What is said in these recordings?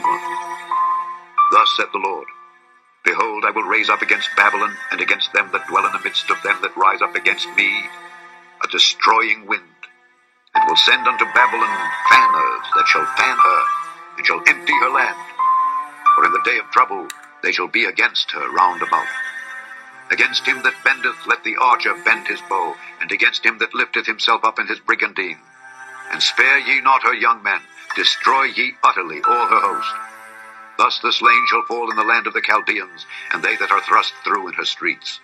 21. Thus saith the Lord, Behold, I will raise up against Babylon, and against them that dwell in the midst of them that rise up against me, a destroying wind, and will send unto Babylon fanners that shall fan her, and shall empty her land. For in the day of trouble they shall be against her round about. Against him that bendeth let the archer bend his bow, and against him that lifteth himself up in his brigandine. And spare ye not her young men, destroy ye utterly all her host. Thus the slain shall fall in the land of the Chaldeans, and they that are thrust through in her streets.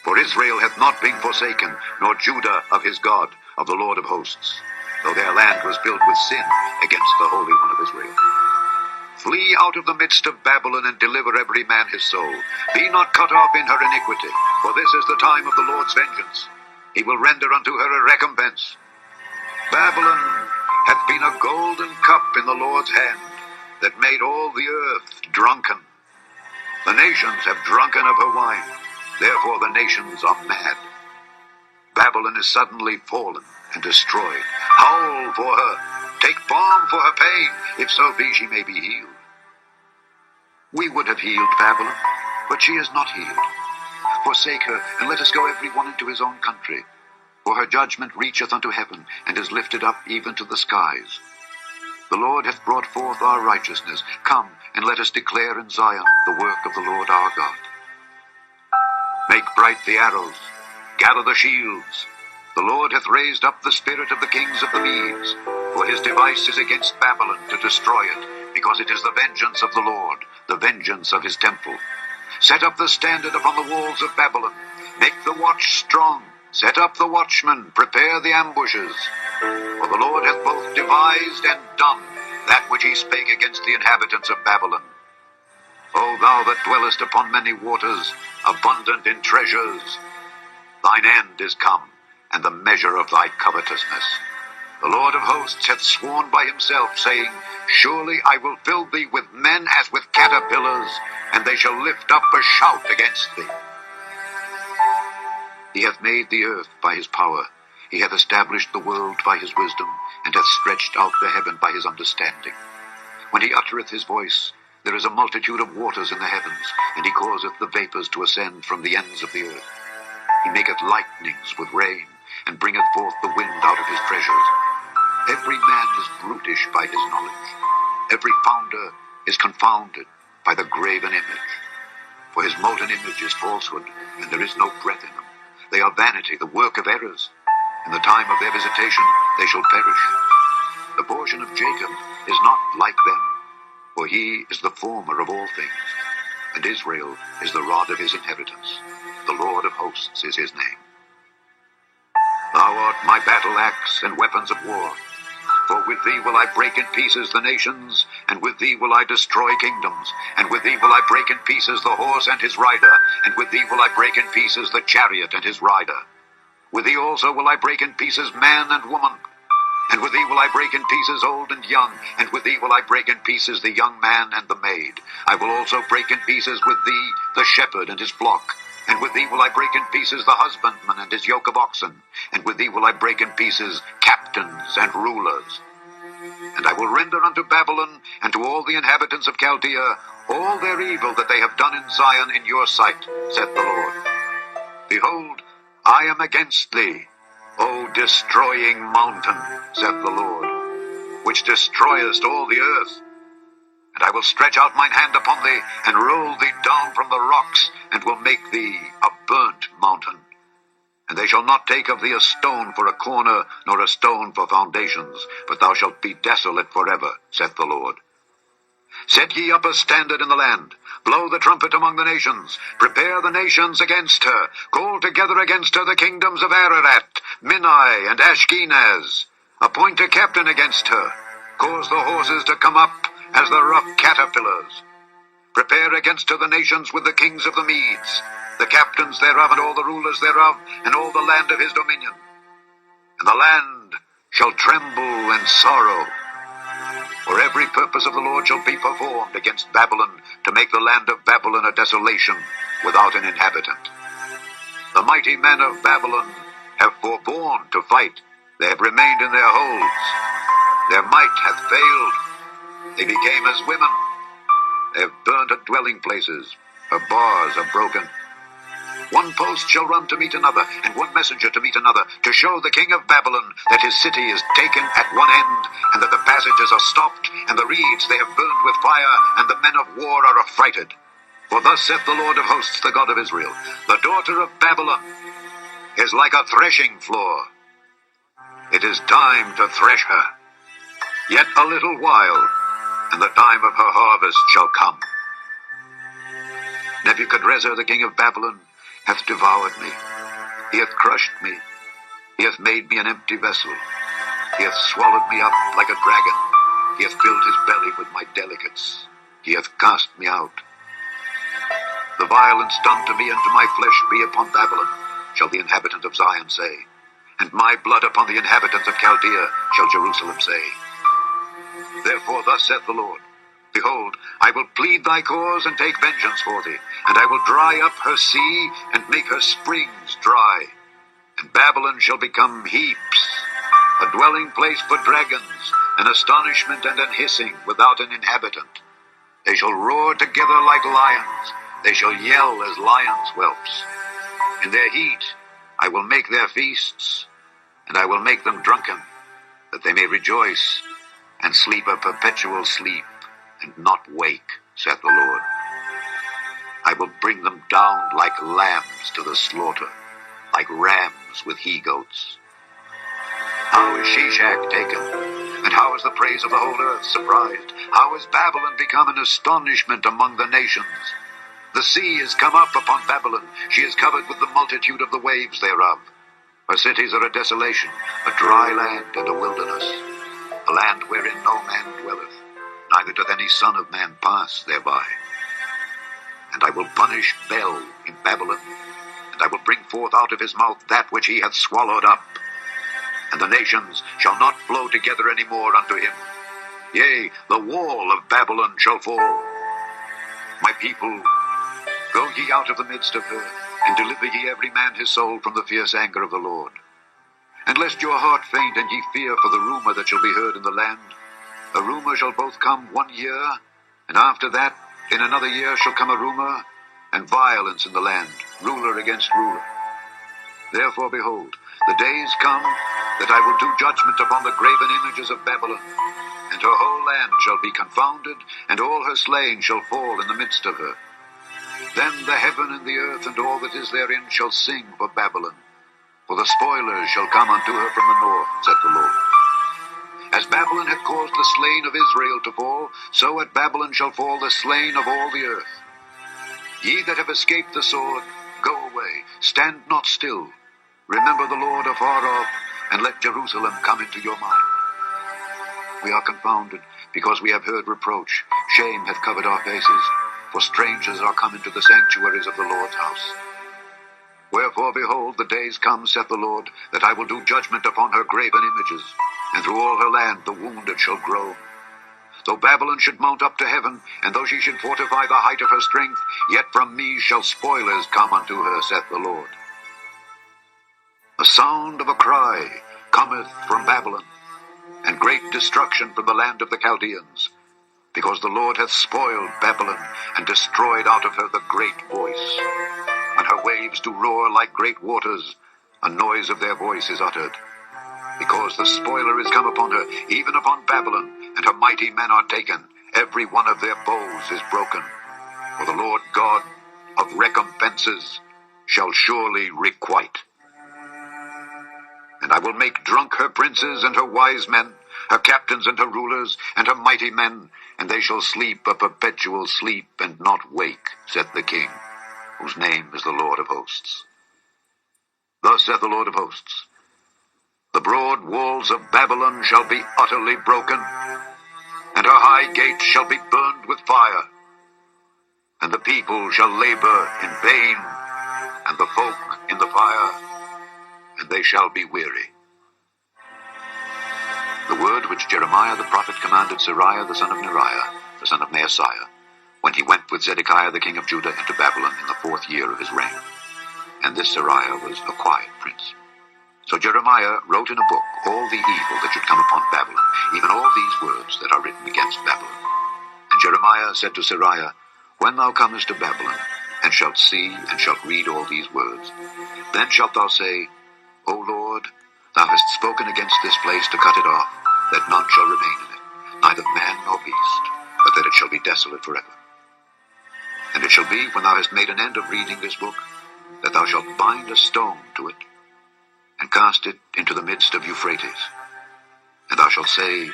For Israel hath not been forsaken, nor Judah of his God, of the Lord of hosts, though their land was filled with sin against the Holy One of Israel. Flee out of the midst of Babylon, and deliver every man his soul. Be not cut off in her iniquity, for this is the time of the Lord's vengeance. He will render unto her a recompense. Babylon hath been a golden cup in the Lord's hand, that made all the earth drunken. The nations have drunken of her wine, therefore the nations are mad. Babylon is suddenly fallen and destroyed. Howl for her, take balm for her pain, if so be she may be healed. We would have healed Babylon, but she is not healed. Forsake her, and let us go every one into his own country. For her judgment reacheth unto heaven, and is lifted up even to the skies. The Lord hath brought forth our righteousness. Come, and let us declare in Zion the work of the Lord our God. Make bright the arrows, gather the shields. The Lord hath raised up the spirit of the kings of the Medes, for his device is against Babylon to destroy it, because it is the vengeance of the Lord, the vengeance of his temple. Set up the standard upon the walls of Babylon, make the watch strong, set up the watchmen, prepare the ambushes. For the Lord hath both devised and done that which he spake against the inhabitants of Babylon. O thou that dwellest upon many waters, abundant in treasures, thine end is come, and the measure of thy covetousness. The Lord of hosts hath sworn by himself, saying, Surely I will fill thee with men as with caterpillars, and they shall lift up a shout against thee. He hath made the earth by his power. He hath established the world by his wisdom, and hath stretched out the heaven by his understanding. When he uttereth his voice, there is a multitude of waters in the heavens, and he causeth the vapors to ascend from the ends of the earth. He maketh lightnings with rain, and bringeth forth the wind out of his treasures. Every man is brutish by his knowledge. Every founder is confounded by the graven image. For his molten image is falsehood, and there is no breath in them. They are vanity, the work of errors. In the time of their visitation they shall perish. The portion of Jacob is not like them, for he is the former of all things, and Israel is the rod of his inheritance. The Lord of hosts is his name. Thou art my battle axe and weapons of war. For with thee will I break in pieces the nations, and with thee will I destroy kingdoms, and with thee will I break in pieces the horse and his rider, and with thee will I break in pieces the chariot and his rider. With thee also will I break in pieces man and woman, and with thee will I break in pieces old and young, and with thee will I break in pieces the young man and the maid. I will also break in pieces with thee the shepherd and his flock, and with thee will I break in pieces the husbandman and his yoke of oxen, and with thee will I break in pieces captains and rulers. And I will render unto Babylon and to all the inhabitants of Chaldea all their evil that they have done in Zion in your sight, saith the Lord. Behold, I am against thee, O destroying mountain, saith the Lord, which destroyest all the earth. And I will stretch out mine hand upon thee, and roll thee down from the rocks, and will make thee a burnt mountain. And they shall not take of thee a stone for a corner, nor a stone for foundations, but thou shalt be desolate forever, saith the Lord. Set ye up a standard in the land, blow the trumpet among the nations, prepare the nations against her, call together against her the kingdoms of Ararat, Minai, and Ashkenaz. Appoint a captain against her, cause the horses to come up as the rough caterpillars. Prepare against her the nations with the kings of the Medes, the captains thereof and all the rulers thereof, and all the land of his dominion. And the land shall tremble and sorrow. For every purpose of the Lord shall be performed against Babylon, to make the land of Babylon a desolation without an inhabitant. The mighty men of Babylon have forborne to fight. They have remained in their holds. Their might hath failed. They became as women. They have burned her dwelling places. Her bars are broken. One post shall run to meet another, and one messenger to meet another, to show the king of Babylon that his city is taken at one end, and that the passages are stopped, and the reeds they have burned with fire, and the men of war are affrighted. For thus saith the Lord of hosts, the God of Israel, the daughter of Babylon is like a threshing floor. It is time to thresh her. Yet a little while, and the time of her harvest shall come. Nebuchadrezzar the king of Babylon hath devoured me. He hath crushed me. He hath made me an empty vessel. He hath swallowed me up like a dragon. He hath filled his belly with my delicates. He hath cast me out. The violence done to me and to my flesh be upon Babylon, shall the inhabitant of Zion say. And my blood upon the inhabitants of Chaldea shall Jerusalem say. Therefore thus saith the Lord, Behold, I will plead thy cause and take vengeance for thee, and I will dry up her sea and make her springs dry. And Babylon shall become heaps, a dwelling place for dragons, an astonishment and an hissing without an inhabitant. They shall roar together like lions, they shall yell as lions' whelps. In their heat I will make their feasts, and I will make them drunken, that they may rejoice and sleep a perpetual sleep, and not wake, saith the Lord. I will bring them down like lambs to the slaughter, like rams with he-goats. How is Sheshach taken? And how is the praise of the whole earth surprised? How is Babylon become an astonishment among the nations? The sea is come up upon Babylon. She is covered with the multitude of the waves thereof. Her cities are a desolation, a dry land and a wilderness, a land wherein no man dwelleth, neither doth any son of man pass thereby. And I will punish Bel in Babylon, and I will bring forth out of his mouth that which he hath swallowed up. And the nations shall not flow together any more unto him. Yea, the wall of Babylon shall fall. My people, go ye out of the midst of her, and deliver ye every man his soul from the fierce anger of the Lord. And lest your heart faint, and ye fear for the rumor that shall be heard in the land, a rumor shall both come 1 year, and after that in another year shall come a rumor, and violence in the land, ruler against ruler. Therefore, behold, the days come that I will do judgment upon the graven images of Babylon, and her whole land shall be confounded, and all her slain shall fall in the midst of her. Then the heaven and the earth and all that is therein shall sing for Babylon, for the spoilers shall come unto her from the north, saith the Lord. As Babylon hath caused the slain of Israel to fall, so at Babylon shall fall the slain of all the earth. Ye that have escaped the sword, go away, stand not still. Remember the Lord afar off, and let Jerusalem come into your mind. We are confounded, because we have heard reproach. Shame hath covered our faces, for strangers are come into the sanctuaries of the Lord's house. Wherefore, behold, the days come, saith the Lord, that I will do judgment upon her graven images, and through all her land the wounded shall groan. Though Babylon should mount up to heaven, and though she should fortify the height of her strength, yet from me shall spoilers come unto her, saith the Lord. The sound of a cry cometh from Babylon, and great destruction from the land of the Chaldeans, because the Lord hath spoiled Babylon, and destroyed out of her the great voice. When her waves do roar like great waters, a noise of their voice is uttered. Because the spoiler is come upon her, even upon Babylon, and her mighty men are taken, every one of their bows is broken. For the Lord God of recompenses shall surely requite. And I will make drunk her princes and her wise men, her captains and her rulers, and her mighty men, and they shall sleep a perpetual sleep, and not wake, saith the King, whose name is the Lord of hosts. Thus saith the Lord of hosts, the broad walls of Babylon shall be utterly broken, and her high gates shall be burned with fire, and the people shall labor in vain, and the folk in the fire, and they shall be weary. The word which Jeremiah the prophet commanded Seraiah the son of Neriah, the son of Maaseiah, when he went with Zedekiah the king of Judah into Babylon in the 4th year of his reign. And this Seraiah was a quiet prince. So Jeremiah wrote in a book all the evil that should come upon Babylon, even all these words that are written against Babylon. And And Jeremiah said to Seraiah, When thou comest to Babylon, and shalt see, and shalt read all these words, then shalt thou say, O Lord, thou hast spoken against this place to cut it off, that none shall remain in it, neither man nor beast, but that it shall be desolate forever. And it shall be, when thou hast made an end of reading this book, that thou shalt bind a stone to it, and cast it into the midst of Euphrates. And thou shalt say,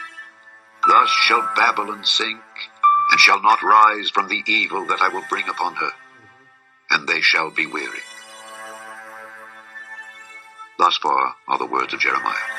Thus shall Babylon sink, and shall not rise from the evil that I will bring upon her, and they shall be weary. Thus far are the words of Jeremiah.